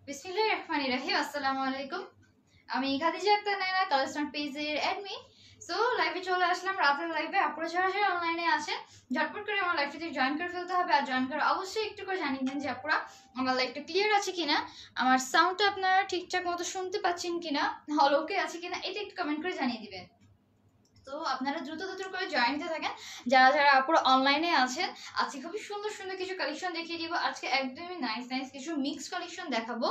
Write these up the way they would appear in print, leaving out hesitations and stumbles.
বিসমিল্লাহির রহমানির রহিম। আসসালামু আলাইকুম। আমি খাদিজা আক্তার নায়রা, কালেকশন পেজের অ্যাডমিন। সো লাইভে চলে আসলাম, রাতের লাইভে। আপনারা যারা যারা অনলাইনে আছেন ঝটপট করে আমার লাইভটিতে জয়েন করে ফেলতে হবে। আর জয়েন করে অবশ্যই একটু করে জানিয়ে দিন যে আপনারা আমার লাইভটা ক্লিয়ার আছে কিনা, আমার সাউন্ডটা আপনারা ঠিকঠাক মতো শুনতে পাচ্ছেন কিনা, হল ওকে আছে কিনা, এটা একটু কমেন্ট করে জানিয়ে দিবেন। তো আপনারা দ্রুত করে জয়েন দিতে থাকেন যারা যারা আপুরা অনলাইনে আছেন। আজকে খুবই সুন্দর সুন্দর কিছু কালেকশন দেখিয়ে দিব। আজকে একদমই নাইস নাইস কিছু মিক্স কালেকশন দেখাবো।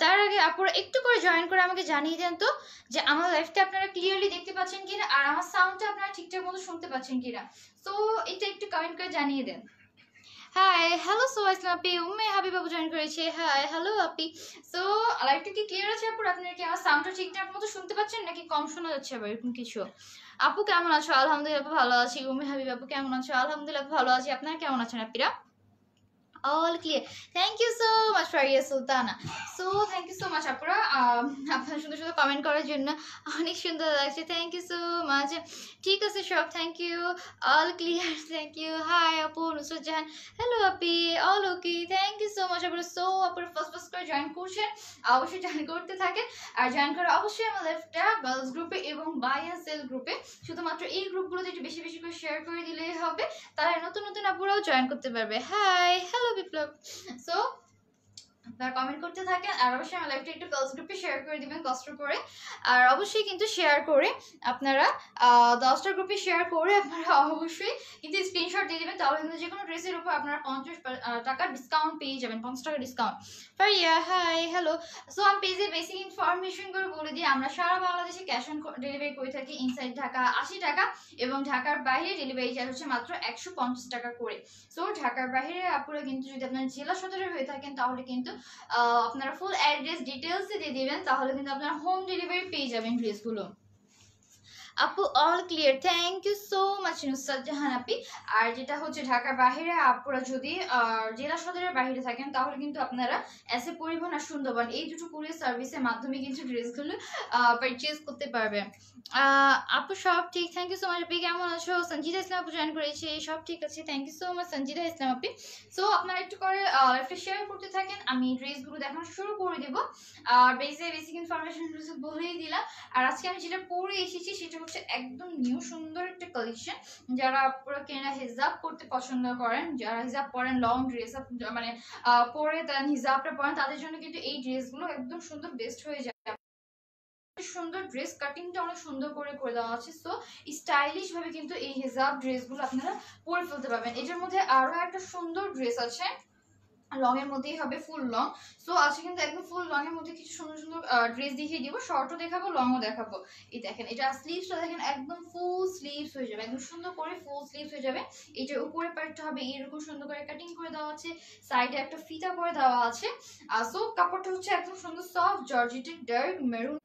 তার আগে আপুরা একটু করে জয়েন করে আমাকে জানিয়ে দেন তো যে আমার লাইফটা আপনারা ক্লিয়ারলি দেখতে পাচ্ছেন কিনা, আর আমার সাউন্ডটা আপনারা ঠিকঠাক মতো শুনতে পাচ্ছেন কিনা। তো এটা একটু কমেন্ট করে জানিয়ে দেন। হাই হ্যালো, সো ইসলাম আপি উম্মে হাবিব বাবু জয়েন করেছে। হাই হ্যালো আপি। সো লাইভটা কি ক্লিয়ার আছে আপুর? আপনারা কি আমার সাউন্ডটা ঠিকঠাক মতো শুনতে পাচ্ছেন নাকি কম শোনা যাচ্ছে আবার এরকম কিছু? আপু কেমন আছো? আলহামদুলিল্লাহ আপু ভালো আছি। উম্মে হাবিব আপু কেমন আছো? আলহামদুলিল্লাহ ভালো আছি। আপনারা কেমন আছেন আপিরা? All clear. Thank you so much Faria Sultana. So thank you so much আপুরা আপনারা সুন্দর সুন্দর কমেন্ট করার জন্য, অনেক সুন্দর লাগছে। Thank you so much. ঠিক আছে সব, thank you. All clear, thank you. Hi আপু নুসরত জাহান, হ্যালো আপি, all okay, thank you so much আপুরা। সো আপুরা ফার্স্ট করে জয়েন করছেন, অবশ্যই জয়েন করতে থাকেন। আর জয়েন করে অবশ্যই আমার লেফটটা গার্লস গ্রুপে এবং বাই অ্যান্ড সেল গ্রুপে, শুধুমাত্র এই গ্রুপগুলোতে একটু বেশি বেশি করে শেয়ার করে দিলেই হবে, তাহলে নতুন নতুন আপুরাও জয়েন করতে পারবে। হাই হ্যালো বিপ্লব। সো আপনারা কমেন্ট করতে থাকেন, আর অবশ্যই আমার লাইভটা একটু গার্লস গ্রুপে শেয়ার করে দিবেন কষ্ট করে। আর অবশ্যই কিন্তু শেয়ার করে আপনারা 10টা গ্রুপে শেয়ার করে আপনারা অবশ্যই কিন্তু স্ক্রিনশট দিয়ে দিবেন, তাহলে কিন্তু যে কোনো ড্রেসের উপর আপনারা 50 টাকা ডিসকাউন্ট পেয়ে যাবেন, 50 টাকা discount. Faria hi hello. So আমি পেজে বেসিক ইনফরমেশন করে বলে দিই, আমরা সারা বাংলাদেশে ক্যাশ অন ডেলিভারি করে থাকি। ইনসাইড ঢাকা 80 টাকা এবং ঢাকার বাইরে ডেলিভারি চার্জ হচ্ছে মাত্র 150 টাকা করে। সো ঢাকার বাইরে আপনারা কিন্তু যদি আপনার জেলা সদরে হয়ে থাকেন তাহলে কিন্তু আপনারা ফুল অ্যাড্রেস ডিটেলস দিয়ে দিবেন, তাহলে কিন্তু আপনারা হোম ডেলিভারি পেয়ে যাবেন ড্রেসগুলো। আপু all clear, thank you so much Nusrat Jahan আপি। আর যেটা হচ্ছে ঢাকার বাইরে আপনারা যদি জেলা সদরের বাইরে থাকেন তাহলে কিন্তু আপনারা এস এ পরিবহন আর সুন্দরবন এই দুটো কুরিয়ার সার্ভিসের মাধ্যমে কিন্তু ড্রেসগুলো পারচেজ করতে পারবেন। আপু সব ঠিক, থ্যাংক ইউ সো মাচ আপি। কেমন আছো? সঞ্জিদা ইসলাম আপু জয়েন করেছে, সব ঠিক আছে, thank you so much Sanjida Islam আপি। সো আপনারা একটু করে লাইভটা শেয়ার করতে থাকেন, আমি ড্রেসগুলো দেখানো শুরু করে দেবো। আর বেসিক ইনফরমেশন বলেই দিলাম। আর আজকে আমি যেটা পরে এসেছি সেটা হচ্ছে একদম নিউ সুন্দর একটা কালেকশন। যারা আপনারা কেনা হিজাব করতে পছন্দ করেন, যারা হিজাব পরেন, লং ড্রেস মানে পরে দেন হিজাবটা পরেন, তাদের জন্য কিন্তু এই ড্রেসগুলো একদম সুন্দর বেস্ট হয়ে যায়। সুন্দর ড্রেস কাটিংটা অনেক সুন্দর করে দেওয়া আছে। সো স্টাইলিশ ভাবে কিন্তু এই হিজাব ড্রেসগুলো আপনারা পরে ফেলতে পারবেন। এটার মধ্যে আরো একটা সুন্দর ড্রেস আছে, লং এর মধ্যেই হবে, ফুল লং। সো আছে কিন্তু একদম ফুল লং এর মধ্যে কিছু সুন্দর সুন্দর ড্রেস দেখিয়ে দিব, শর্টও দেখাবো, লংও দেখাবো। এই দেখেন, এটা স্লিভসটা দেখেন একদম ফুল স্লিভস হয়ে যাবে, একদম সুন্দর করে ফুল স্লিভস হয়ে যাবে। এটার উপরে পার্টটা হবে এরকম সুন্দর করে কাটিং করে দেওয়া আছে, সাইডে একটা ফিতা করে দেওয়া আছে। সো কাপড়টা হচ্ছে একদম সুন্দর সফট জর্জেটেড ডার্ক মেরুন।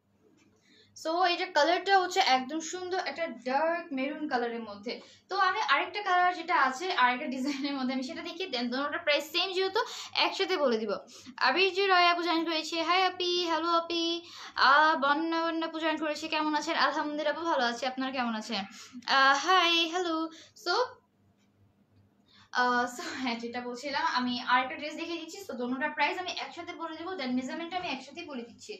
সো এইটার কালারটা হচ্ছে একদম সুন্দর একটা ডার্ক মেরুন কালারের মধ্যে। তো আমি আরেকটা কালার যেটা আছে আরেকটা ডিজাইনের মধ্যে আমি সেটা দেখিয়ে দেন, দুটোটা প্রাইস সেম যেহেতু একসাথে বলে দিব। আবির যে রয় আপু জয়েন করেছে, হাই আপি, হ্যালো আপি। বন্যা আপু জয়েন করেছে, কেমন আছেন? আলহামদুলিল্লাহ আপু ভালো আছি, আপনারা কেমন আছেন? Hi hello. সো হ্যাঁ, যেটা বলছিলাম আমি আরেকটা ড্রেস দেখিয়ে দিচ্ছি। তো দুটোটার প্রাইস আমি একসাথে বলে দেবো, দেন মেজারমেন্টটা আমি একসাথেই বলে দিচ্ছি।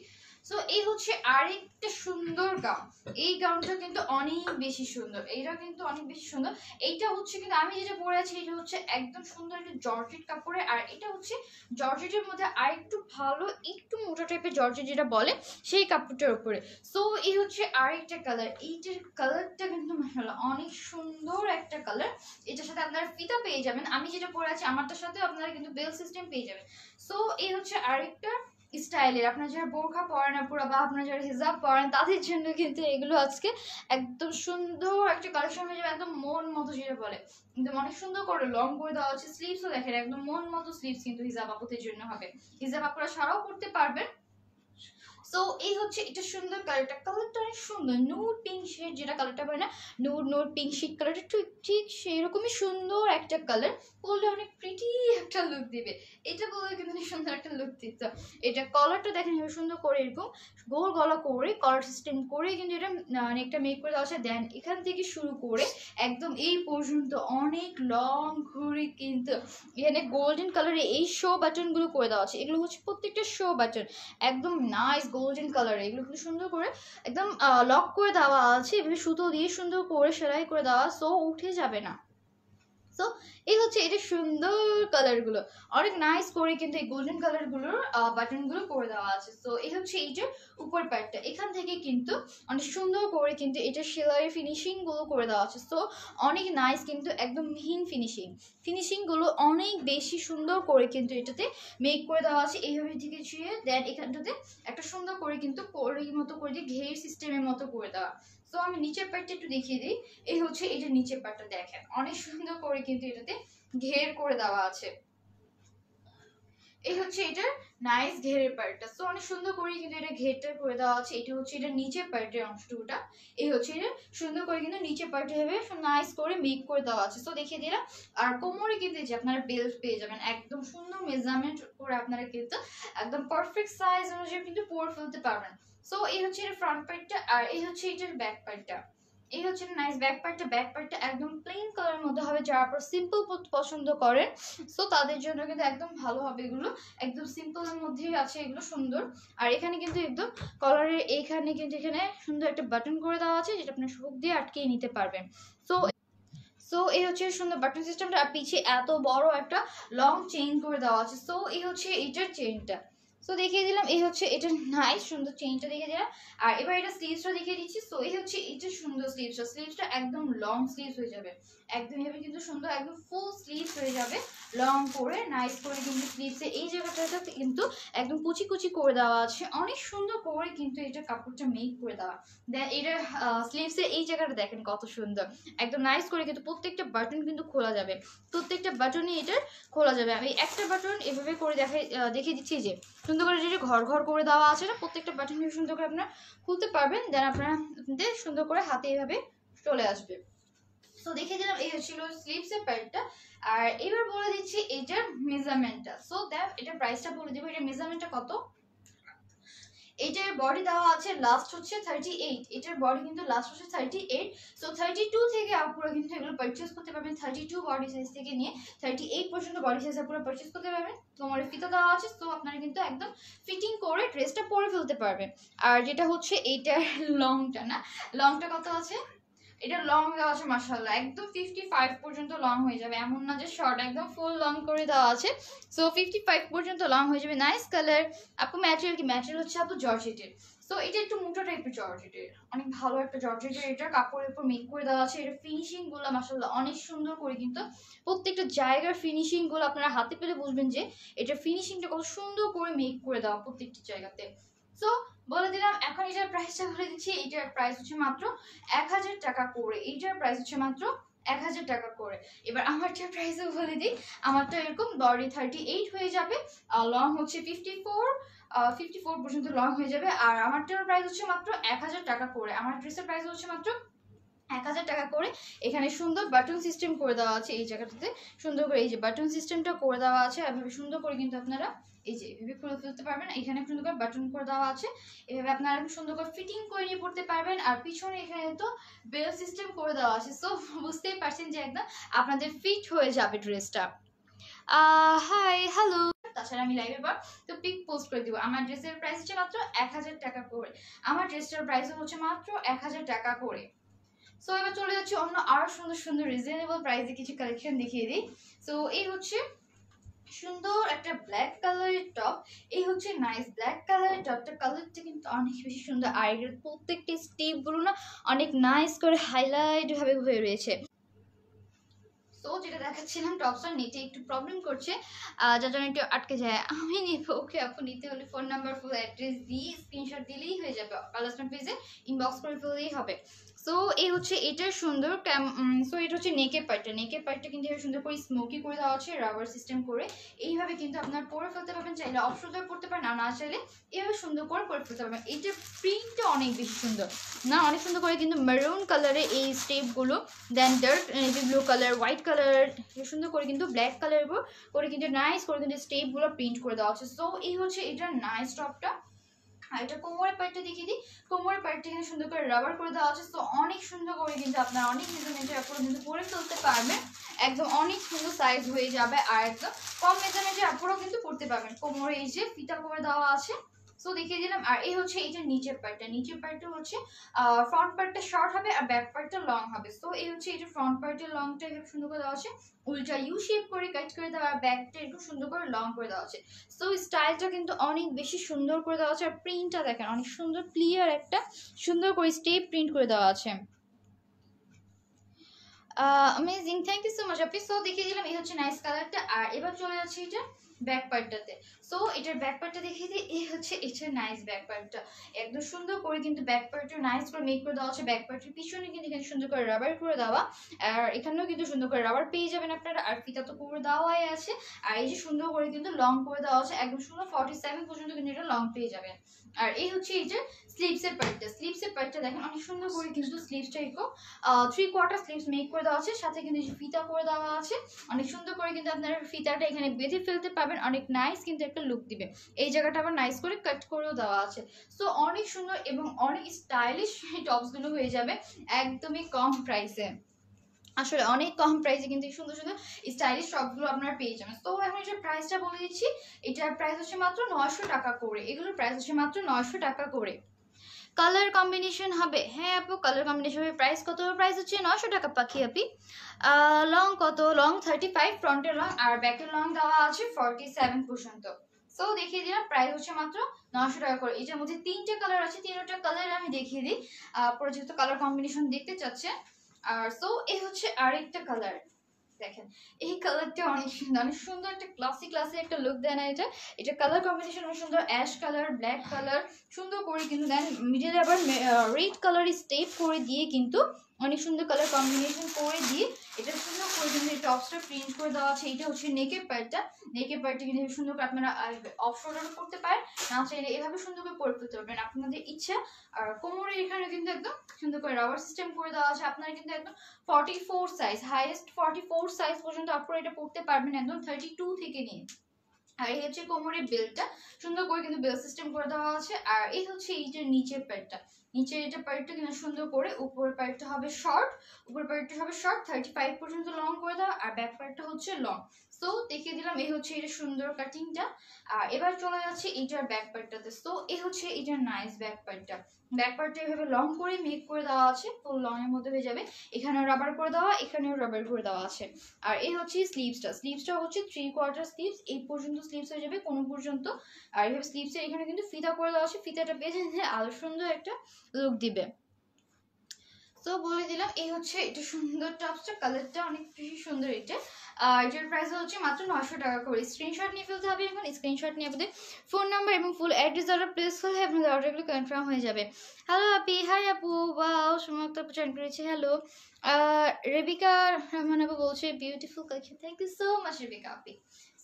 সো এই হচ্ছে আরেকটা সুন্দর গাউন। এই গাউনটা কিন্তু অনেক বেশি সুন্দর, এইটা কিন্তু অনেক বেশি সুন্দর। এইটা হচ্ছে কিন্তু আমি যেটা পরে আছি এটা হচ্ছে একদম সুন্দর একটা জর্জেট কাপড়ে, আর এটা হচ্ছে জর্জেটের মধ্যে আরেকটু ভালো একটু মোটা টাইপের জর্জেট যেটা বলে সেই কাপড়টার উপরে। সো এই হচ্ছে আরেকটা কালার, এইটার কালারটা কিন্তু মাশাআল্লাহ অনেক সুন্দর একটা কালার। এটার সাথে আপনারা ফিতা পেয়ে যাবেন, আমি যেটা পরে আছি আমারটার সাথে আপনারা কিন্তু বেল সিস্টেম পেয়ে যাবেন। সো এই হচ্ছে আরেকটা স্টাইলের, আপনারা যারা বোরখা পরেন পুরো বা আপনারা যারা হিজাব পরেন তাদের জন্য কিন্তু এগুলো আজকে একদম সুন্দর একটা কালেকশন হয়ে যাবে, একদম মন মতো যেটা বলে একদম অনেক সুন্দর করে লং করে দেওয়া হচ্ছে। স্লিভসও দেখেন একদম মন মতো স্লিভস কিন্তু হিজাব আপুদের জন্য হবে, হিজাব আপুরা সারাও করতে পারবেন। সো এই হচ্ছে এটা সুন্দর কালারটা, কালারটা অনেক সুন্দর নুড পিঙ্ক শেড, যেটা কালারটা পারে না নুড পিঙ্ক শেড কালারটা ঠিক সেরকমই সুন্দর একটা কালার, পরলে অনেক প্রিটি একটা লুক দিবে। এটা বলে কিন্তু অনেক সুন্দর একটা লুক দিত। এটা কলারটা দেখেন সুন্দর করে এরকম গোল গলা করে কলার সিস্টেম করে কিন্তু এটা নেকটা মেক করে দেওয়া আছে। দেন এখান থেকে শুরু করে একদম এই পর্যন্ত অনেক লং ঘুরে কিন্তু এখানে গোল্ডেন কালারে এই শো বাটনগুলো করে দেওয়া আছে। এগুলো হচ্ছে প্রত্যেকটা শো বাটন, একদম নাইস গোল্ডেন কালারে। এগুলো খুব সুন্দর করে একদম লক করে দেওয়া আছে, এভাবে সুতো দিয়ে সুন্দর করে সেলাই করে দেওয়া, সো উঠে যাবে না। সো এই হচ্ছে এটা সুন্দর কালারগুলো, অনেক নাইস করে কিন্তু এই গোল্ডেন কালারগুলোর বাটনগুলো করে দেওয়া আছে। সো এই হচ্ছে এইটার উপর পার্টটা, এখান থেকে কিন্তু অনেক সুন্দর করে কিন্তু এটা সেলাইয়ের ফিনিশিংগুলো করে দেওয়া আছে। সো অনেক নাইস কিন্তু একদম মিহিন ফিনিশিংগুলো অনেক বেশি সুন্দর করে কিন্তু এটাতে মেক করে দেওয়া আছে। এইভাবে থেকে ছুঁয়ে দেন এখানটাতে একটা সুন্দর করে কিন্তু পরের মতো করে দিয়ে ঘের সিস্টেমের মতো করে দেওয়া। সো আমি নিচের পার্টটা একটু দেখিয়ে দিই। এই হচ্ছে এটা নিচের পার্টটা, দেখেন অনেক সুন্দর করে কিন্তু এটাতে ঘের করে দেওয়া আছে। এই হচ্ছে এটার নাইস ঘেরের পার্টটা, সো অনেক সুন্দর করে কিন্তু এটা ঘেরটা করে দেওয়া আছে। এটা হচ্ছে এটা নিচের পার্টের অংশটুকুটা, এই হচ্ছে এটা সুন্দর করে কিন্তু নিচের পার্টে হবে নাইস করে মেক করে দেওয়া আছে। সো দেখিয়ে দিলাম। আর কোমরে কিন্তু যে আপনারা বেল্ট পেয়ে যাবেন একদম সুন্দর মেজারমেন্ট করে, আপনারা কিন্তু একদম পারফেক্ট সাইজ অনুযায়ী কিন্তু পরে ফেলতে পারবেন। সো এই হচ্ছে এর ফ্রন্ট পার্টটা, আর এই হচ্ছে এটার ব্যাক পার্টটা। এই হচ্ছে নাইস ব্যাক পার্টটা একদম প্লেন কালারের মধ্যে হবে, যারা আপনারা সিম্পল পছন্দ করেন সো তাদের জন্য কিন্তু একদম ভালো হবে। এগুলো একদম সিম্পলের মধ্যেই আছে, এগুলো সুন্দর। আর এখানে কিন্তু একদম কলারের এইখানে কিন্তু এখানে সুন্দর একটা বাটন করে দেওয়া আছে, যেটা আপনার হুক দিয়ে আটকে নিতে পারবেন। সো এই হচ্ছে সুন্দর বাটন সিস্টেমটা, আর পিছিয়ে এত বড় একটা লং চেইন করে দেওয়া আছে। সো এই হচ্ছে এইটার চেইনটা, সো দেখিয়ে দিলাম। এই হচ্ছে এটা নাইস সুন্দর চেইনটা দেখিয়ে দিলাম। আর এবার এটা স্লিভসটা দেখিয়ে দিচ্ছি। সো এই হচ্ছে এটা সুন্দর স্লিভসটা একদম লং স্লিভস হয়ে যাবে, একদম এভাবে কিন্তু সুন্দর একদম ফুল স্লিভস হয়ে যাবে লং করে নাইস করে কিন্তু স্লিভসে এই জায়গাটাতে কিন্তু একদম কুচি কুচি করে দেওয়া আছে, অনেক সুন্দর করে কিন্তু এটা কাপড়টা মেক করে দেওয়া। দেন এটা স্লিভসের এই জায়গাটা দেখেন কত সুন্দর, একদম নাইস করে কিন্তু প্রত্যেকটা বাটন কিন্তু খোলা যাবে, প্রত্যেকটা বাটনই এটার খোলা যাবে। আমি একটা বাটন এভাবে করে দেখিয়ে দিচ্ছি, যে সুন্দর করে যেটা ঘর করে দেওয়া আছে না, প্রত্যেকটা বাটন সুন্দর করে আপনারা খুলতে পারবেন। দেন আপনারা সুন্দর করে হাতে এভাবে চলে আসবে। সো দেখে দিলাম এই ছিল স্লিভসের পার্টটা। আর এবার বলে দিচ্ছি এটার মেজারমেন্টটা। সো দেখ এটার প্রাইসটা বলে দিব, এটার মেজারমেন্টটা কত। এটার বডি দেওয়া আছে লাস্ট হচ্ছে 38, এটার বডি কিন্তু লাস্ট হচ্ছে 38। সো 32 থেকে আপুরা কিন্তু এগুলো পারচেজ করতে পারবেন, 32 বডি সাইজ থেকে নিয়ে 38 পর্যন্ত বডি সাইজ আপুরা পারচেজ করতে পারবেন। তোমার ফিতা দেওয়া আছে, তো আপনারা কিন্তু একদম ফিটিং করে ড্রেসটা পরে ফেলতে পারবেন। আর যেটা হচ্ছে এইটার লংটা না, লংটা কত আছে, এটা লং দেওয়া আছে মাশাআল্লাহ একদম 55 পর্যন্ত লং হয়ে যাবে, এমন না যে শর্ট, একদম ফুল লং করে দেওয়া আছে। সো 55 পর্যন্ত লং হয়ে যাবে। Nice colour. আপু ম্যাটেরিয়াল কি, ম্যাটেরিয়াল হচ্ছে আপু জর্জেটের। সো এটা একটু মোটা টাইপের জর্জেটের, অনেক ভালো একটা জর্জেটের, এটা কাপড়ের উপর মেক করে দেওয়া আছে। এটা ফিনিশিং গুলো মাশাআল্লাহ অনেক সুন্দর করে, কিন্তু প্রত্যেকটা জায়গার ফিনিশিং গুলো আপনারা হাতে পেলে বুঝবেন যে এটা ফিনিশিংটা কত সুন্দর করে মেক করে দেওয়া প্রত্যেকটা জায়গাতে। সো বলে দিলাম। এখন এটার প্রাইসটা বলে দিচ্ছি, এটার প্রাইস হচ্ছে মাত্র 1000 টাকা করে, এইটার প্রাইস হচ্ছে মাত্র 1000 টাকা করে। এবার আমারটার প্রাইসও বলে দিই, আমারটা এরকম বডি 38 হয়ে যাবে, আর লং হচ্ছে 54 পর্যন্ত লং হয়ে যাবে। আর আমারটার প্রাইস হচ্ছে মাত্র 1000 টাকা করে, আমার ড্রেসের প্রাইস হচ্ছে মাত্র 1000 টাকা করে। এখানে সুন্দর বাটন সিস্টেম করে দেওয়া আছে, এই জায়গাটাতে সুন্দর করে এই যে বাটন সিস্টেমটা করে দেওয়া আছে, এভাবে সুন্দর করে কিন্তু আপনারা এই যে এভাবে খুলে ফেলতে পারবেন। এখানে সুন্দর করে বাটন করে দেওয়া আছে, এভাবে আপনারা সুন্দর করে ফিটিং করে নিয়ে পড়তে পারবেন। আর পিছনে এখানে তো বেল সিস্টেম করে দেওয়া আছে, সো বুঝতেই পারছেন যে একদম আপনাদের ফিট হয়ে যাবে ড্রেসটা। হাই হ্যালো, তাছাড়া আমি লাইভে পর তো পিক পোস্ট করে দিব। আমার ড্রেসের প্রাইস হচ্ছে মাত্র 1000 টাকা করে, আমার ড্রেসটার প্রাইস হচ্ছে মাত্র 1000 টাকা করে। সো এবার চলে যাচ্ছে অন্য আরো সুন্দর সুন্দর রিজনেবল প্রাইসে কিছু কালেকশন দেখিয়ে দিই। সো এই হচ্ছে সুন্দর একটা ব্ল্যাক কালারের টপ, এই হচ্ছে নাইস ব্ল্যাক কালারের টপটা, কালারটা কিন্তু অনেক বেশি সুন্দর। আর এর প্রত্যেকটা স্টেপ গুলো না অনেক নাইস করে হাইলাইট ভাবে হয়ে রয়েছে। সো যেটা দেখাচ্ছিলাম টপসটার নেটে একটু প্রবলেম করছে, যার জন্য একটু আটকে যায়। আমি নেব, ওকে আপু নিতে হলে ফোন নাম্বার ফুল অ্যাড্রেস দিয়ে স্ক্রিনশট দিলেই হয়ে যাবে, কালেকশন পেজে ইনবক্স করে ফেললেই হবে। সো এই হচ্ছে এটার সুন্দর সো এটা হচ্ছে নেকের পার্টটা কিন্তু এবার সুন্দর করে স্মোকি করে দেওয়া আছে রাবার সিস্টেম করে। এইভাবে কিন্তু আপনার পরে ফেলতে পারবেন, চাইলে অফ শোল্ডার করতে পারেন, আর না চাইলে এভাবে সুন্দর করে ফেলতে পারবেন। এইটার প্রিন্টটা অনেক বেশি সুন্দর না, অনেক সুন্দর করে কিন্তু মেরুন কালারে এই স্টেপগুলো, then dark navy blue colour, white colour, সুন্দর করে কিন্তু ব্ল্যাক কালার করে কিন্তু নাইস করে কিন্তু স্টেপগুলো প্রিন্ট করে দেওয়া আছে। সো এই হচ্ছে এটার নাইস টপটা। আর এটা কোমরের পার্টটা দেখিয়ে দিই। কোমরের পার্টটা এখানে সুন্দর করে রাবার করে দেওয়া আছে। তো অনেক সুন্দর করে কিন্তু আপনারা অনেক মেজারমেন্টের আপুরা কিন্তু পরে ফেলতে পারবেন, একদম অনেক সুন্দর সাইজ হয়ে যাবে। আর একদম কম মেজারমেন্টের আপুরাও কিন্তু পড়তে পারবেন। কোমরে এই যে ফিতা করে দেওয়া আছে, সো দেখিয়ে দিলাম। আর এই হচ্ছে এইটার নিচের পার্টটা হচ্ছে ফ্রন্ট পার্টটা শর্ট হবে আর ব্যাক পার্টটা লং হবে। সো এই হচ্ছে এটা ফ্রন্ট পার্টের লংটা এখানে সুন্দর করে দেওয়া আছে, উল্টা ইউ শেপ করে কাট করে দেওয়া, আর ব্যাকটা একটু সুন্দর করে লং করে দেওয়া আছে। সো স্টাইলটা কিন্তু অনেক বেশি সুন্দর করে দেওয়া আছে। আর প্রিন্টটা দেখেন অনেক সুন্দর ক্লিয়ার একটা সুন্দর করে স্টেপ প্রিন্ট করে দেওয়া আছে। Amazing, thank you so much আপনি। সো দেখিয়ে দিলাম এই হচ্ছে নাইস কালারটা। আর এবার চলে যাচ্ছে এটা ব্যাক পার্টটাতে। সো এটার ব্যাক পার্টটা দেখিয়ে দিই। এই হচ্ছে এটার নাইস ব্যাক পার্টটা, একদম সুন্দর করে কিন্তু ব্যাক পার্টটা নাইস করে মেক করে দেওয়া আছে। ব্যাক পার্টের পিছনে কিন্তু এখানে সুন্দর করে রাবার করে দেওয়া, আর এখানেও কিন্তু সুন্দর করে রাবার পেয়ে যাবেন আপনারা। আর ফিতা তো করে দেওয়াই আছে, আর এই যে সুন্দর করে কিন্তু লং করে দেওয়া আছে, একদম সুন্দর 47 পর্যন্ত কিন্তু এটা লং পেয়ে যাবেন। আর এই হচ্ছে এই যে স্লিভসের পার্টটা দেখেন অনেক সুন্দর করে কিন্তু স্লিভসটা একটু 3/4 স্লিভস মেক করে দেওয়া আছে, সাথে কিন্তু ফিতা করে দেওয়া আছে। অনেক সুন্দর করে কিন্তু আপনারা ফিতাটা এখানে বেঁধে ফেলতে পারবেন, অনেক নাইস কিন্তু একটা লুক দিবে। এই জায়গাটা আবার নাইস করে কাট করেও দেওয়া আছে। সো অনেক সুন্দর এবং অনেক স্টাইলিশ এই টপসগুলো হয়ে যাবে একদমই কম প্রাইসে। আসলে অনেক কম প্রাইসে কিন্তু এই সুন্দর সুন্দর স্টাইলিশ টপগুলো আপনারা পেয়ে যাবেন। তো এখন এটার প্রাইসটা বলে দিচ্ছি। এটার প্রাইস হচ্ছে মাত্র 900 টাকা করে। এগুলোর প্রাইস হচ্ছে মাত্র 900 টাকা করে। কালার কম্বিনেশন হবে, হ্যাঁ আপু কালার কম্বিনেশন হবে। প্রাইস কত? প্রাইস হচ্ছে 900 টাকা পাখি আপি। লং কত? লং 35 ফ্রন্টের লং, আর ব্যাকের লং দেওয়া আছে 47 পর্যন্ত। সো দেখিয়ে দিলাম প্রাইস হচ্ছে মাত্র 900 টাকা করে। এটার মধ্যে 3টে কালার আছে, 3টা কালার আমি দেখিয়ে দিই পরে যেহেতু কালার কম্বিনেশন দেখতে চাচ্ছে। আর সো এই হচ্ছে আরেকটা কালার, দেখেন এই কালারটা অনেক সুন্দর, অনেক সুন্দর একটা ক্লাসিক একটা লুক দেয় না এটা। এটা কালার কম্বিনেশন অনেক সুন্দর, অ্যাশ কালার, ব্ল্যাক কালার সুন্দর করে কিন্তু দেন, মিডলে আবার রেড কালার স্টেপ করে দিয়ে কিন্তু অনেক সুন্দর কালার কম্বিনেশন করে দিয়ে এটা সুন্দর করে কিন্তু এই টপসটা প্রিন্ট করে দেওয়া আছে। এটা হচ্ছে নেকের পার্টটা কিন্তু সুন্দর করে আপনারা অফ শোল্ডারও করতে পারেন, না চাইলে এভাবে সুন্দর করে পরে ফেলতে পারবেন আপনাদের ইচ্ছা। আর কোমরে এখানে কিন্তু একদম সুন্দর করে রাবার সিস্টেম করে দেওয়া আছে। আপনারা কিন্তু একদম 44 সাইজ, হাইয়েস্ট 44 সাইজ পর্যন্ত আপনারা এটা পড়তে পারবেন, একদম 32 থেকে নিয়ে। আর এই হচ্ছে কোমরের বেল্টটা, সুন্দর করে কিন্তু বেল্ট সিস্টেম করে দেওয়া আছে। আর এই হচ্ছে এইটার নিচের পার্টটা, নিচের এটা পার্টটা কিন্তু সুন্দর করে, উপরের পার্টটা হবে শর্ট, উপরের পার্টটা হবে শর্ট 35 পর্যন্ত লং করে দেওয়া, আর ব্যাক পার্টটা হচ্ছে লং। সো দেখিয়ে দিলাম এই হচ্ছে এটা সুন্দর কাটিংটা। আর এবার চলে যাচ্ছে এইটার ব্যাক পার্টটাতে। সো এই হচ্ছে এটার নাইস ব্যাক পার্টটা। ব্যাক পার্টটা এভাবে লং করে মেক করে দেওয়া আছে, ফুল লং এর মধ্যে হয়ে যাবে। এখানেও রাবার করে দেওয়া, এখানেও রাবার করে দেওয়া আছে। আর এই হচ্ছে স্লিভসটা হচ্ছে 3/4 স্লিভস, এই পর্যন্ত স্লিভস হয়ে যাবে কোনো পর্যন্ত। আর এইভাবে স্লিভসের এখানে কিন্তু ফিতা করে দেওয়া আছে, ফিতাটা বেঁধে আরো সুন্দর একটা লুক দিবে। তো বলে দিলাম এই হচ্ছে এটা সুন্দর টপসটা, কালারটা অনেক বেশি সুন্দর এটা। আর এটার প্রাইস হচ্ছে মাত্র 900 টাকা করে। স্ক্রিনশট নিয়ে ফেলতে হবে, এখন স্ক্রিনশট নিয়ে আপনাদের ফোন নাম্বার এবং ফুল অ্যাড্রেস অর্ডার প্লেস করলে আপনাদের অর্ডারগুলো কনফার্ম হয়ে যাবে। হ্যালো আপি, হাই আপু, ওয়াও সুমন্ত আপু জয়েন করেছে, হ্যালো। রেবিকা রহমান আপু বলছে beautiful collection, thank you so much Rebeka আপি।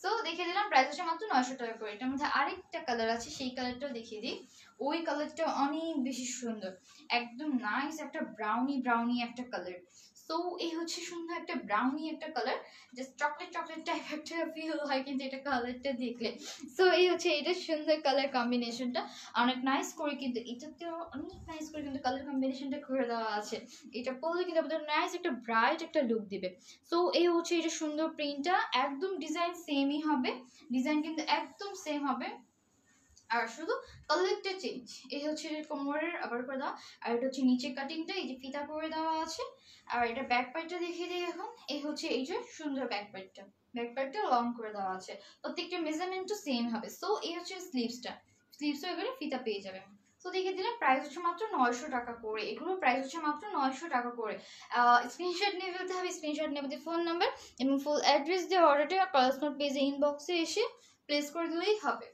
সো দেখিয়ে দিলাম প্রাইস হচ্ছে মাত্র 900 টাকা করে। এটার মধ্যে আরেকটা কালার আছে, সেই কালারটাও দেখিয়ে দিই। ওই কালারটা অনেক বেশি সুন্দর, একদম নাইস একটা ব্রাউনি একটা কালার। সো এই হচ্ছে সুন্দর একটা ব্রাউনি একটা কালার, জাস্ট চকলেট টাইপ একটা ফিল হয় কিন্তু এটা কালারটা দেখলে। সো এই হচ্ছে এটা সুন্দর কালার কম্বিনেশনটা, অনেক নাইস করে কিন্তু এটাতেও অনেক নাইস করে কিন্তু কালার কম্বিনেশনটা করে দেওয়া আছে। এটা পরলে কিন্তু আপনাদের নাইস একটা ব্রাইট একটা লুক দিবে। সো এই হচ্ছে এটা সুন্দর প্রিন্টটা, একদম ডিজাইন সেমই হবে, ডিজাইন কিন্তু একদম সেম হবে, আর শুধু কালারটা চেঞ্জ। এই হচ্ছে কোমরের আবার করে দেওয়া, আর এটা হচ্ছে নিচে কাটিংটা এই যে ফিতা করে দেওয়া আছে। আর এটা ব্যাক পার্টটা দেখিয়ে দিই এখন। এই হচ্ছে এই যে সুন্দর ব্যাক পার্টটা লং করে দেওয়া আছে, প্রত্যেকটা মেজারমেন্টও সেম হবে। সো এই হচ্ছে স্লিভসও এখানে ফিতা পেয়ে যাবেন। তো দেখিয়ে দিলাম প্রাইস হচ্ছে মাত্র 900 টাকা করে। এগুলোর প্রাইস হচ্ছে মাত্র 900 টাকা করে। স্ক্রিনশট নিয়ে ফেলতে হবে, স্ক্রিনশট নিয়ে আমাদের ফোন নাম্বার এবং ফুল অ্যাড্রেস দিয়ে অর্ডারটা কালারসমোড পেজে ইনবক্সে এসে প্লেস করে দিলেই হবে।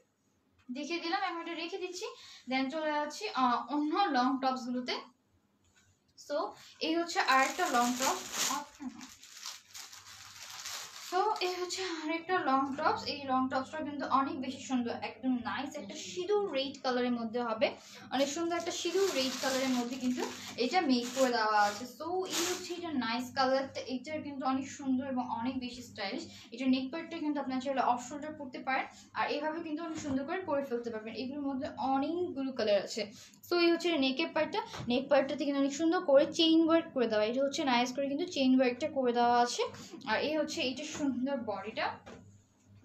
দেখিয়ে দিলাম, এখন এটা রেখে দিচ্ছি, দেন চলে যাচ্ছি অন্য লং টপসগুলোতে। সো সো এই হচ্ছে আরেকটা লং টপ। সো এই হচ্ছে আরেকটা লং টপস। এই লং টপসটা কিন্তু অনেক বেশি সুন্দর, একদম নাইস একটা সিঁদুর রেড কালারের মধ্যে হবে, অনেক সুন্দর একটা সিঁদুর রেড কালারের মধ্যে কিন্তু এটা মেক করে দেওয়া আছে। সো এই হচ্ছে এটা নাইস কালারটা, এটার কিন্তু অনেক সুন্দর এবং অনেক বেশি স্টাইলিশ। এটা নেক পার্টটা কিন্তু আপনার চাইলে অফ শোল্ডার পরতে পারেন, আর এইভাবে কিন্তু অনেক সুন্দর করে পরে ফেলতে পারবেন। এগুলোর মধ্যে অনেকগুলো কালার আছে। সো এই হচ্ছে নেকের পার্টটা, নেক পার্টটাতে কিন্তু অনেক সুন্দর করে চেইন ওয়ার্ক করে দেওয়া, এটা হচ্ছে নাইস করে কিন্তু চেইন ওয়ার্কটা করে দেওয়া আছে। আর এই হচ্ছে এইটা সুন্দর বডিটা,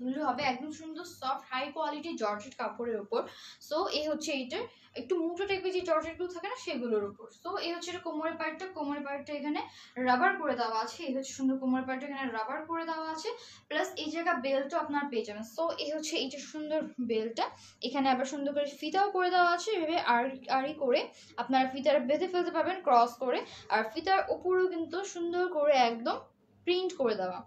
এগুলো হবে একদম সুন্দর সফট হাই কোয়ালিটি জর্জেট কাপড়ের উপর। সো এই হচ্ছে এইটার একটু মোটা টাইপের যে জর্জেটগুলো থাকে না সেগুলোর উপর। সো এই হচ্ছে এটা কোমরের পার্টটা, কোমরের পার্টটা এখানে রাবার করে দেওয়া আছে, এই হচ্ছে সুন্দর কোমরের পার্টটা এখানে রাবার করে দেওয়া আছে, প্লাস এই জায়গা বেল্টও আপনারা পেয়ে যাবেন। সো এই হচ্ছে এইটা সুন্দর বেল্টটা, এখানে আবার সুন্দর করে ফিতাও করে দেওয়া আছে, এভাবে আড়ি করে আপনারা ফিতার বেঁধে ফেলতে পারবেন ক্রস করে। আর ফিতার উপরেও কিন্তু সুন্দর করে একদম প্রিন্ট করে দেওয়া,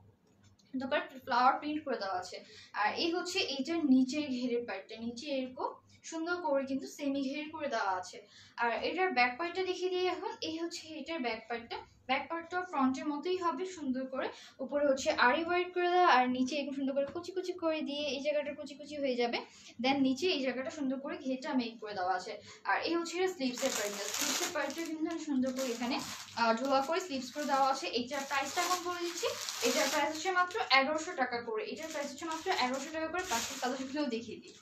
দোকান ফ্লাওয়ার প্রিন্ট করে দেওয়া আছে। আর এই হচ্ছে এইটার নিচের ঘেরের পার্টটা, নিচে এরকম সুন্দর করে কিন্তু সেমি ঘের করে দেওয়া আছে। আর এটার ব্যাক পার্টটা দেখিয়ে দিই এখন। এই হচ্ছে এটার ব্যাক পার্টটা, ব্যাক পার্টটা ফ্রন্টের মতোই হবে, সুন্দর করে উপরে হচ্ছে আড়ি ওয়ার্ক করে দেওয়া, আর নিচে একটু সুন্দর করে কুচি কুচি করে দিয়ে এই জায়গাটা কুচি কুচি হয়ে যাবে, দেন নিচে এই জায়গাটা সুন্দর করে ঘেরটা মেক করে দেওয়া আছে। আর এই হচ্ছে এটা স্লিভসের পার্টটা, স্লিভসের পার্টটা কিন্তু সুন্দর করে এখানে ঢোলা করে স্লিভস করে দেওয়া আছে। এইটার প্রাইসটা এখন বলে দিচ্ছি, এটার প্রাইস হচ্ছে মাত্র 1100 টাকা করে, এটার প্রাইস হচ্ছে মাত্র 1100 টাকা করে। পাশের কালারগুলোও দেখিয়ে দিই।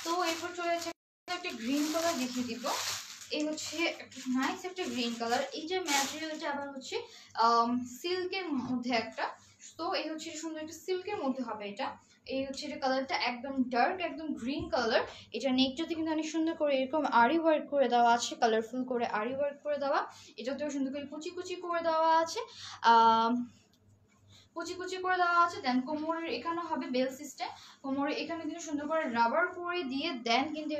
তো এরপর চলে যাচ্ছে একটা গ্রিন কালার দেখিয়ে দিব। এই হচ্ছে একটা নাইস একটা গ্রিন কালার, এই যে ম্যাটেরিয়ালটা আবার হচ্ছে সিল্কের মধ্যে একটা। তো এই হচ্ছে সুন্দর একটা সিল্কের মধ্যে হবে এটা। এই হচ্ছে এটা কালারটা একদম ডার্ক একদম গ্রিন কালার। এটা নেকটাতে কিন্তু অনেক সুন্দর করে এরকম আরি ওয়ার্ক করে দেওয়া আছে, কালারফুল করে আরি ওয়ার্ক করে দেওয়া, এটাতেও সুন্দর করে কুচি কুচি করে দেওয়া আছে, কুচি কুচি করে দেওয়া আছে। দেন কোমরের এখানে হবে বেল সিস্টেম, কোমরে এখানে কিন্তু সুন্দর করে রাবার করে দিয়ে দেন কিন্তু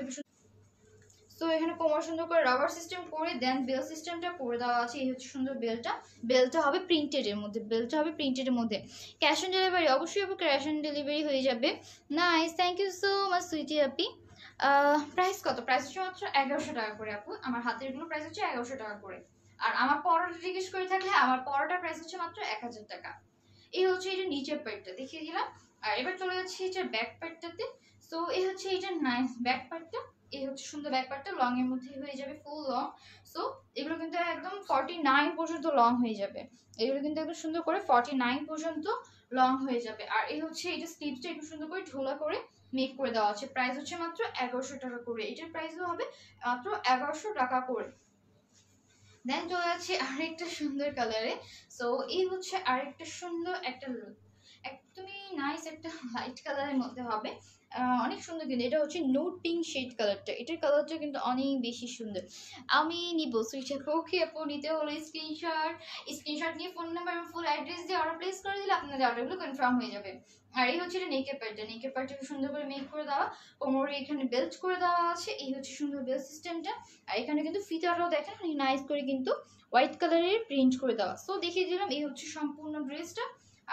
সো এখানে কোমর সুন্দর করে রাবার সিস্টেম করে দেন বেল সিস্টেমটা করে দেওয়া আছে। এই হচ্ছে সুন্দর বেলটা, বেলটা হবে প্রিন্টেডের মধ্যে, বেলটা হবে প্রিন্টেডের মধ্যে। ক্যাশ অন ডেলিভারি অবশ্যই আপু, ক্যাশ অন ডেলিভারি হয়ে যাবে। Nice, thank you so much sweetie আপি। প্রাইস কত? প্রাইস হচ্ছে মাত্র 1100 টাকা করে আপু, আমার হাতের গুলো প্রাইস হচ্ছে 1100 টাকা করে। আর আমার পরোটা জিজ্ঞেস করে থাকলে আমার পরোটার প্রাইস হচ্ছে মাত্র 1000 টাকা। এই হচ্ছে এটা নিচের পার্টটা দেখিয়ে দিলাম। আর এবার চলে যাচ্ছে এটার ব্যাক পার্টটাতে। সো এই হচ্ছে এটার নাইস ব্যাক পার্টটা, এই হচ্ছে সুন্দর ব্যাক পার্টটা লং এর মধ্যে হয়ে যাবে ফুল লং। সো এগুলো কিন্তু একদম 49 পর্যন্ত লং হয়ে যাবে, এগুলো কিন্তু একদম সুন্দর করে 49 পর্যন্ত লং হয়ে যাবে। আর এই হচ্ছে এটা স্লিভসটা একটু সুন্দর করে ঢোলা করে মেক করে দেওয়া আছে, প্রাইস হচ্ছে মাত্র 1100 টাকা করে, এটার প্রাইসও হবে মাত্র 1100 টাকা করে। দেন চলে যাচ্ছে আরেকটা সুন্দর কালারে। সো এই হচ্ছে আরেকটা সুন্দর একটা লুক, একদমই নাইস একটা লাইট কালারের মধ্যে হবে, অনেক সুন্দর। কিন্তু এটা হচ্ছে নুড পিঙ্ক শেড কালারটা, এটার কালারটা কিন্তু অনেক বেশি সুন্দর। আমি নিব সুইচটা, ওকে আপু নিতে হলে স্ক্রিনশট নিয়ে ফোন নাম্বার এবং ফুল অ্যাড্রেস দিয়ে অর্ডার প্লেস করে দিলে আপনাদের অর্ডারগুলো কনফার্ম হয়ে যাবে। আর এই হচ্ছে এটা নেকের পার্টটা, নেকের পার্টটা সুন্দর করে মেক করে দেওয়া, কোমরে এখানে বেল্ট করে দেওয়া আছে, এই হচ্ছে সুন্দর বেল্ট সিস্টেমটা। আর এখানে কিন্তু ফিতাটাও দেখেন অনেক নাইস করে কিন্তু হোয়াইট কালারের প্রিন্ট করে দেওয়া। সো দেখিয়ে দিলাম এই হচ্ছে সম্পূর্ণ ড্রেসটা।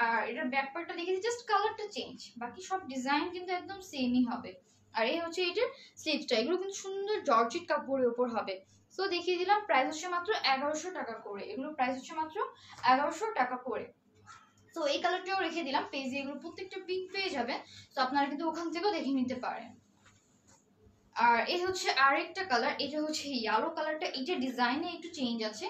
আর এটার ব্যাক পার্টটা দেখেছি জাস্ট কালারটা চেঞ্জ, বাকি সব ডিজাইন কিন্তু একদম সেমই হবে। আর এই হচ্ছে এটার স্লিভসটা, এগুলো কিন্তু সুন্দর জর্জেট কাপড়ের উপর হবে। সো দেখিয়ে দিলাম, প্রাইস হচ্ছে মাত্র 1100 টাকা করে, এগুলো প্রাইস হচ্ছে মাত্র 1100 টাকা করে। তো এই কালারটাও রেখে দিলাম পেজে, এগুলো প্রত্যেকটা পিক পেয়ে যাবেন, তো আপনারা কিন্তু ওখান থেকেও দেখে নিতে পারেন। আর এই হচ্ছে আরেকটা কালার, এটা হচ্ছে ইয়েলো কালারটা, এটা ডিজাইনে একটু চেঞ্জ আছে,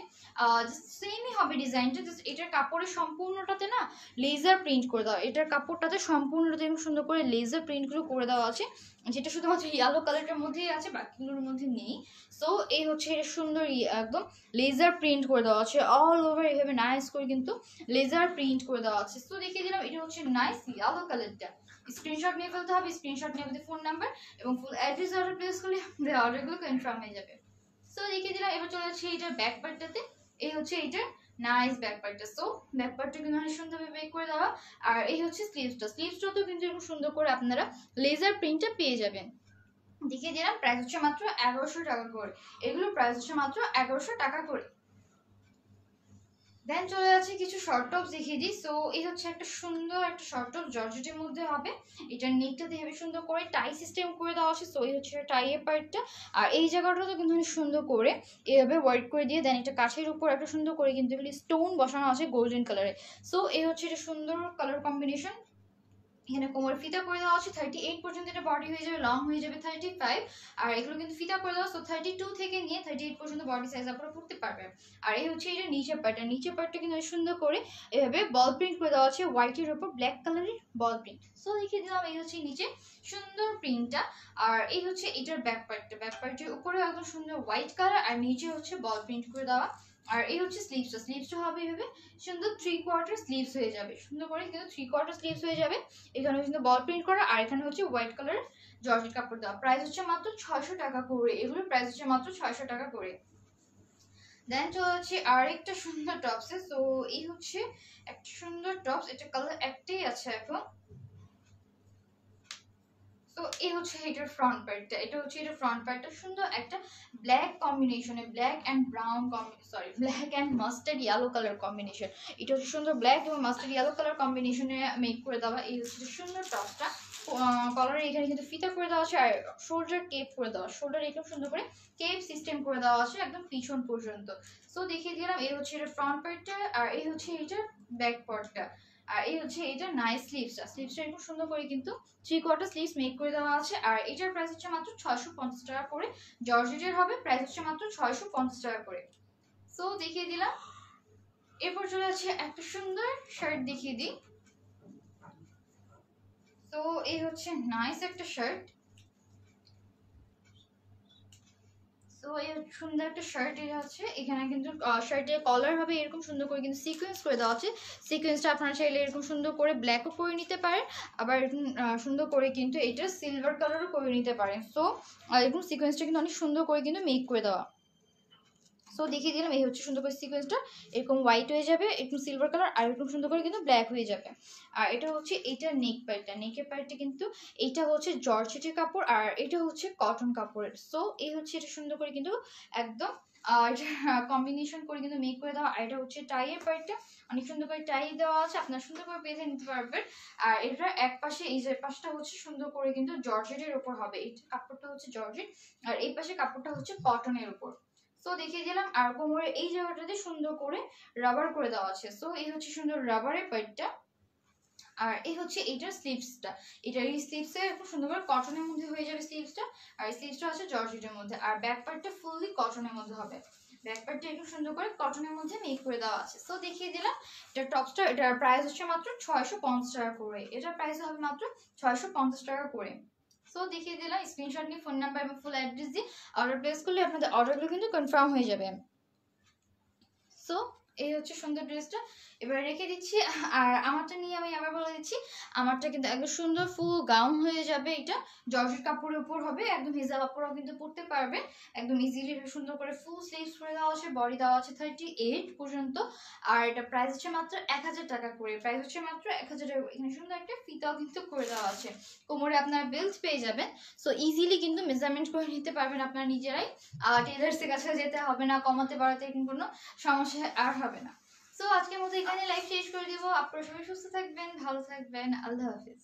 সেমই হবে ডিজাইনটা, জাস্ট এটার কাপড়ের সম্পূর্ণটাতে না লেজার প্রিন্ট করে দেওয়া, এটার কাপড়টাতে সম্পূর্ণটাতে সুন্দর করে লেজার প্রিন্টগুলো করে দেওয়া আছে, যেটা শুধুমাত্র ইয়েলো কালারটার মধ্যেই আছে, বাকিগুলোর মধ্যে নেই। সো এই হচ্ছে এটা সুন্দর একদম লেজার প্রিন্ট করে দেওয়া আছে, অল ওভার এভাবে নাইস করে কিন্তু লেজার প্রিন্ট করে দেওয়া আছে। সো দেখিয়ে দিলাম এটা হচ্ছে নাইস ইয়েলো কালারটা, স্ক্রিনশট নিয়ে ফেলতে হবে, স্ক্রিনশট নিয়ে আমাদের ফোন নাম্বার এবং ফুল অ্যাড্রেস অর্ডার প্লেস করলে আমাদের অর্ডারগুলো কনফার্ম হয়ে যাবে। সো দেখিয়ে দিলাম, এবার চলে যাচ্ছে এইটার ব্যাক পার্টটাতে। এই হচ্ছে এইটার নাইস ব্যাক পার্টটা, সো ব্যাক পার্টটা কিন্তু অনেক সুন্দরভাবে মেক করে দেওয়া। আর এই হচ্ছে স্লিভসটা, স্লিভসটাতেও কিন্তু এরকম সুন্দর করে আপনারা লেজার প্রিন্টটা পেয়ে যাবেন। দেখিয়ে দিলাম, প্রাইস হচ্ছে মাত্র 1100 টাকা করে, এগুলো প্রাইস হচ্ছে মাত্র 1100 টাকা করে। দেন চলে যাচ্ছে কিছু শর্ট টপস দেখিয়ে দিই। সো এই হচ্ছে একটা সুন্দর একটা শর্ট টপ, জর্জেটের মধ্যে হবে। এটার নেকটা দিয়ে হেবি সুন্দর করে টাই সিস্টেম করে দেওয়া আছে। সো এই হচ্ছে টাইয়ের পার্টটা, আর এই জায়গাটা তো কিন্তু সুন্দর করে এভাবে ওয়ার্ক করে দিয়ে দেন এটা কাছের উপর একটা সুন্দর করে কিন্তু এগুলি স্টোন বসানো আছে গোল্ডেন কালারে। সো এই হচ্ছে এটা সুন্দর কালার কম্বিনেশন। এখানে কোমর ফিতা করে দেওয়া আছে 38 পর্যন্ত, এটা বডি হয়ে যাবে, লং হয়ে যাবে 35। আর এগুলো কিন্তু ফিতা করে দেওয়া, সো 32 থেকে নিয়ে 38 পর্যন্ত বডি সাইজ আপনারা পড়তে পারবেন। আর এই হচ্ছে এটা নিচের পার্টটা কিন্তু সুন্দর করে এভাবে বল প্রিন্ট করে দেওয়া আছে, হোয়াইটের উপর ব্ল্যাক কালারের বল প্রিন্ট। সো দেখিয়ে দিলাম এই হচ্ছে নিচে সুন্দর প্রিন্টটা। আর এই হচ্ছে এটার ব্যাক পার্টের উপরে একদম সুন্দর হোয়াইট কালার, আর নিচে হচ্ছে বল প্রিন্ট করে দেওয়া। আর এই হচ্ছে স্লিভসটা হবে এভাবে সুন্দর 3/4 স্লিভস হয়ে যাবে, সুন্দর করে কিন্তু 3/4 স্লিভস হয়ে যাবে। এখানে কিন্তু বল প্রিন্ট করা, আর এখানে হচ্ছে হোয়াইট কালার জর্জেট কাপড় দেওয়া। প্রাইস হচ্ছে মাত্র 600 টাকা করে, এগুলোর প্রাইস হচ্ছে মাত্র 600 টাকা করে। দেন চলে যাচ্ছে আরেকটা সুন্দর টপসে। সো এই হচ্ছে একটা সুন্দর টপস, এটা কালার একটাই আছে এখন। তো এই হচ্ছে এটার ফ্রন্ট পার্টটা, সুন্দর একটা ব্ল্যাক কম্বিনেশনে, black and brown black and mustard yellow colour combination. এটা হচ্ছে সুন্দর ব্ল্যাক এবং মাস্টার্ড ইয়েলো কালার কম্বিনেশনে মেক করে দেওয়া। এই হচ্ছে সুন্দর টপটা, কলারে এখানে কিন্তু ফিতা করে দেওয়া আছে, আর শোল্ডার কেপ করে দেওয়া, শোল্ডার একদম সুন্দর করে কেপ সিস্টেম করে দেওয়া আছে একদম পিছন পর্যন্ত। সো দেখিয়ে দিলাম এই হচ্ছে এটা ফ্রন্ট পার্টটা, আর এই হচ্ছে এটার ব্যাক পার্টটা। আর এই হচ্ছে এটা নাইস স্লিভসটা একদম সুন্দর করে কিন্তু 3/4 স্লিভস মেক করে দেওয়া আছে। আর এটার প্রাইস হচ্ছে মাত্র 650 টাকা করে, জর্জেটের হবে, প্রাইস হচ্ছে মাত্র 650 টাকা করে। সো দেখিয়ে দিলাম। এরপর চলে আছে একটা সুন্দর শার্ট দেখিয়ে দিই। তো এই হচ্ছে নাইস একটা শার্ট। তো এই সুন্দর একটা শার্ট এটা আছে, এখানে কিন্তু শার্টের কলার হবে এরকম সুন্দর করে কিন্তু সিকোয়েন্স করে দেওয়া আছে। সিকোয়েন্সটা আপনারা চাইলে এরকম সুন্দর করে ব্ল্যাকও করে নিতে পারেন, আবার এরকম সুন্দর করে কিন্তু এটা সিলভার কালারও করে নিতে পারেন। সো এরকম সিকোয়েন্সটা কিন্তু অনেক সুন্দর করে কিন্তু মেক করে দেওয়া। সো দেখিয়ে দিলাম এই হচ্ছে সুন্দর করে সিকোয়েন্সটা, এরকম হোয়াইট হয়ে যাবে, এরকম সিলভার কালার, আর এরকম সুন্দর করে কিন্তু ব্ল্যাক হয়ে যাবে। আর এটা হচ্ছে এটা নেকের পার্টটা কিন্তু এটা হচ্ছে জর্জেটের কাপড়, আর এটা হচ্ছে কটন কাপড়ের। সো এই হচ্ছে এটা সুন্দর করে কিন্তু একদম কম্বিনেশন করে কিন্তু মেক করে দেওয়া। আর এটা হচ্ছে টাইয়ের পার্টটা, অনেক সুন্দর করে টাই দেওয়া আছে, আপনারা সুন্দর করে বেঁধে নিতে পারবেন। আর এটা এক পাশে এই যে পাশটা হচ্ছে সুন্দর করে কিন্তু জর্জেটের উপর হবে, এই কাপড়টা হচ্ছে জর্জেট, আর এই পাশে কাপড়টা হচ্ছে কটনের উপর। সো দেখিয়ে দিলাম। আর কোমরের এই জায়গাটাতে সুন্দর করে রাবার করে দেওয়া আছে। সো এই হচ্ছে সুন্দর রাবারের পার্টটা। আর এই হচ্ছে এইটার স্লিভসটা, এটার এই স্লিভসে খুব সুন্দর করে কটনের মধ্যে হয়ে যাবে স্লিভসটা, আর স্লিভসটা আছে জর্জেটের মধ্যে। আর ব্যাক পার্টটা ফুললি কটনের মধ্যে হবে, ব্যাক পার্টটা একটু সুন্দর করে কটনের মধ্যে মেক করে দেওয়া আছে। সো দেখিয়ে দিলাম এটা টপসটা, এটার প্রাইস হচ্ছে মাত্র 650 টাকা করে, এটার প্রাইস হবে মাত্র 650 টাকা করে। সো দেখিয়ে দিলাম, স্ক্রিনশট নিয়ে ফোন নাম্বার এবং ফুল অ্যাড্রেস দিয়ে অর্ডার প্লেস করলে আপনাদের অর্ডারগুলো কিন্তু কনফার্ম হয়ে যাবে। সো এই হচ্ছে সুন্দর ড্রেসটা, এবার রেখে দিচ্ছি। আর আমারটা নিয়ে আমি আবার বলে দিচ্ছি, আমারটা কিন্তু একদম সুন্দর ফুল গাউন হয়ে যাবে, এটা জর্জেট কাপড়ের উপর হবে, একদম হিজাব আপুরাও কিন্তু পরতে পারবে একদম ইজিলি। সুন্দর করে ফুল স্লিভস করে দেওয়া আছে, বডি দেওয়া আছে 38 পর্যন্ত। আর এটা প্রাইস হচ্ছে মাত্র 1000 টাকা করে, এখানে সুন্দর একটা ফিতাও কিন্তু করে দেওয়া আছে, কোমরে আপনার বেল্ট পেয়ে যাবেন। সো ইজিলি কিন্তু মেজারমেন্ট করে নিতে পারবেন আপনার নিজেরাই, টেলার্সের কাছে যেতে হবে না, কমাতে বাড়াতে কোনো সমস্যা আর হবে না। সো আজকের মতো এখানে লাইভ শেষ করে দিব। আপনারা সবাই সুস্থ থাকবেন, ভালো থাকবেন, আল্লাহ হাফিজ।